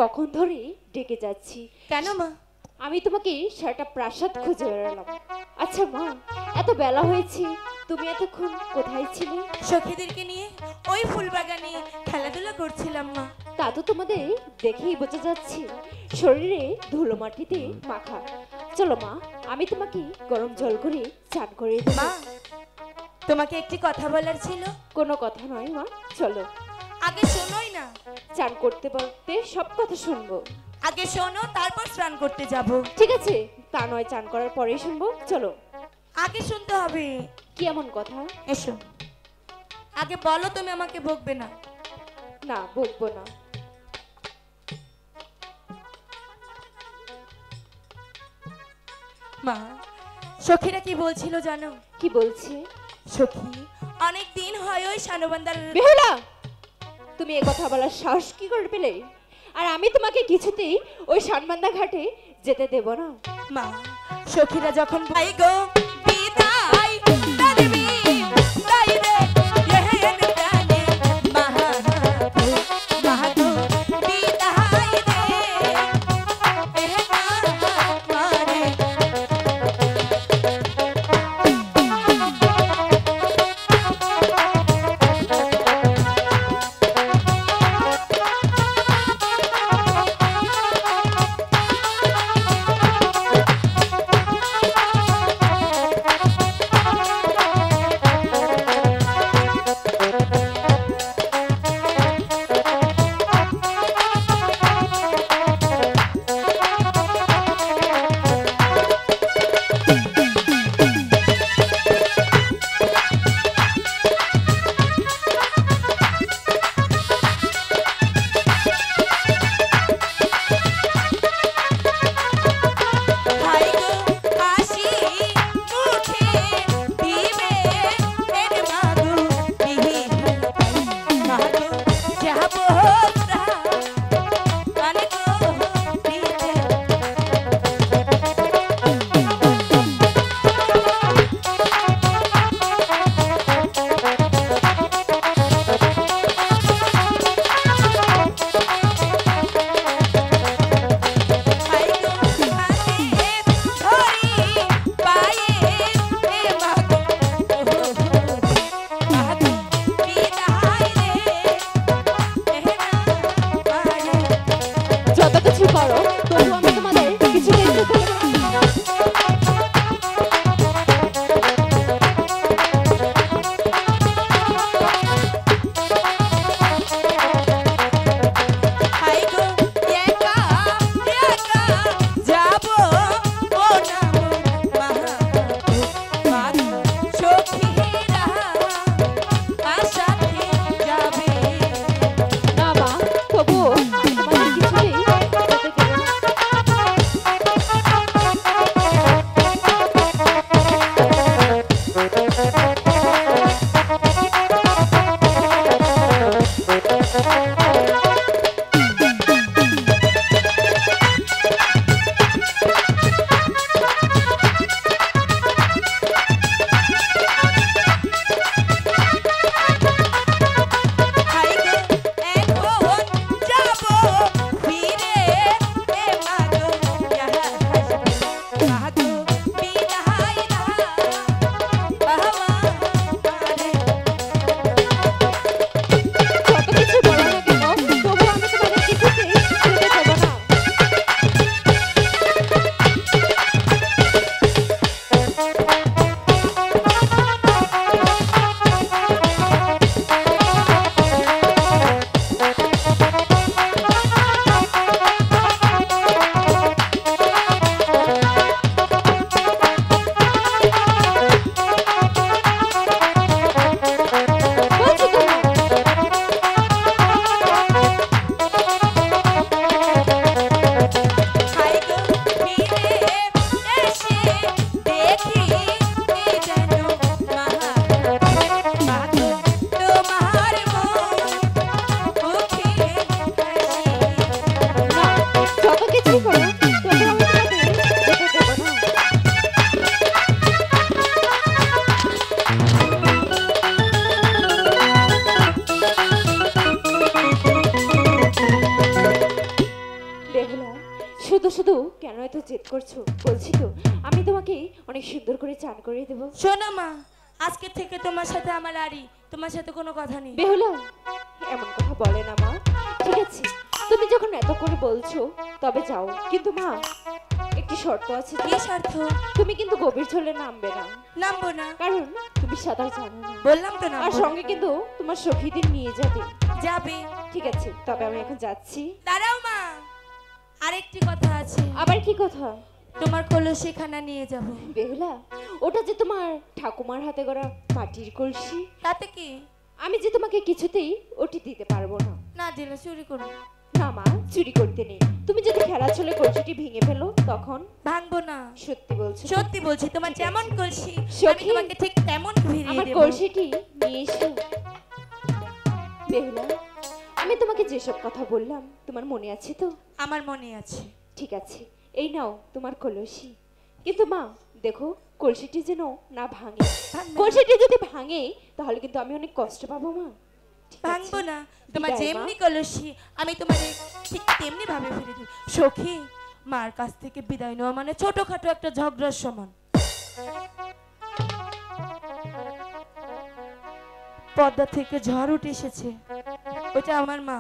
কখন ধরে ডেকে যাচ্ছি। কেন মা? আমি তোমাকে সারাটা প্রাসাদ খুঁজে বেড়ালাম। আচ্ছা মা, এত বেলা হয়েছে, তুমি এতক্ষণ কোথায় ছিলে? সখীদেরকে নিয়ে ওই ফুলবাগানে খেলাধুলা করছিলাম মা। তা তো তোমাদের দেখেই বোঝা যাচ্ছে, শরীরে ধুলো মাটিতে মাখা। চলো মা, আমি তোমাকে গরম জল করে চান করে দেব। মা, তোমাকে একটি কথা বলার ছিল। কোনো কথা নয় মা, চলো। আগে শোনোই না। চান করতে করতে সব কথা শুনবো। আগে শোনো, তারপর স্নান করতে যাব। ঠিক আছে, তা নয় চান করার পরেই শুনবো, চলো। আগে শুনতে হবে। কি এমন কথা? এসো। আগে বলো, তুমি আমাকে বকবে না। না, বলবো না। মা, সখীরা কি বলছিল জানো? কি বলছে? সখী অনেক দিন হয় ওই শানবান্দার। বেহুলা, তুমি এ কথা বলার সাহস কি করে পেলে? আর আমি তোমাকে কিছুতেই ওই শানবান্দা ঘাটে যেতে দেব না। মা, সখীরা যখন ভাই গো বিদায় করবি তাই রে এহেন প্রাণে মাহাগো মাহাগো বিদায় রে এহেন মারে। শুধু শুধু কেন এত জেদ করছো? বলছি তো আমি তোমাকে অনেক সুন্দর করে চান করে দেবো। শোনো মা, আজকে থেকে তোমার সাথে আমার আড়ি, তোমার সাথে কোনো কথা নেই। বেহুলা, এমন কথা বলে না মা। ঠিক আছে, তুমি যখন এত করে বলছো তবে যাও, কিন্তু মা একটি শর্ত আছে যে কি স্বার্থ? তুমি কিন্তু গভীর জলে নামবে না, নামবো না। কারণ তুমি সাঁতার জানো না। বললাম তো আর নামবো না। সঙ্গে কিন্তু তোমার সখীদের নিয়ে যাবে। যাবে। ঠিক আছে, তবে আমি এখন যাচ্ছি। দাঁড়াও মা, আরেকটি কথা আছে। আবার কি কথা? তোমার কলসিখানা নিয়ে যাব। বেহুলা, ওটা যে তোমার ঠাকুমার হাতে গড়া মাটির কলসি, তাতে কি? আমি যে তোমাকে কিছুতেই ওটি দিতে পারবো না। না দিলে চুরি করো। না মা, চুরি করতে নেই। তুমি যদি খেলা চলে কলসিটি ভেঙে ফেলো তখন? ভাঙবো না। সত্যি বলছো? সত্যি বলছি, তোমার যেমন কলসি আমি সখী, তোমাকে ঠিক তেমন ফিরিয়ে আমার দেব। কলসিটি নিয়ে এসো। বেহুলা, আমি তোমাকে যেসব কথা বললাম তোমার মনে আছে তো? আমার মনে আছে। ঠিক আছে, এই নাও তোমার কলসি। কিন্তু মা দেখো, কলসিটি যেন না ভাঙে। ভাঙবে না। কলসিটি যদি ভাঙে তাহলে কিন্তু আমি অনেক কষ্ট পাবো মা। ঠিক আছে? ভাঙবো না। তোমার বিদায়, মা। যেমনি কলসি আমি তোমার ঠিক তেমনি ভাবে ফিরে দেব। সখী, মার কাছ থেকে বিদায় নেওয়া মানে ছোটখাটো একটা ঝগড়ার সমান। পর্দা থেকে ঝড় উঠে এসেছে, ওটা আমার মা।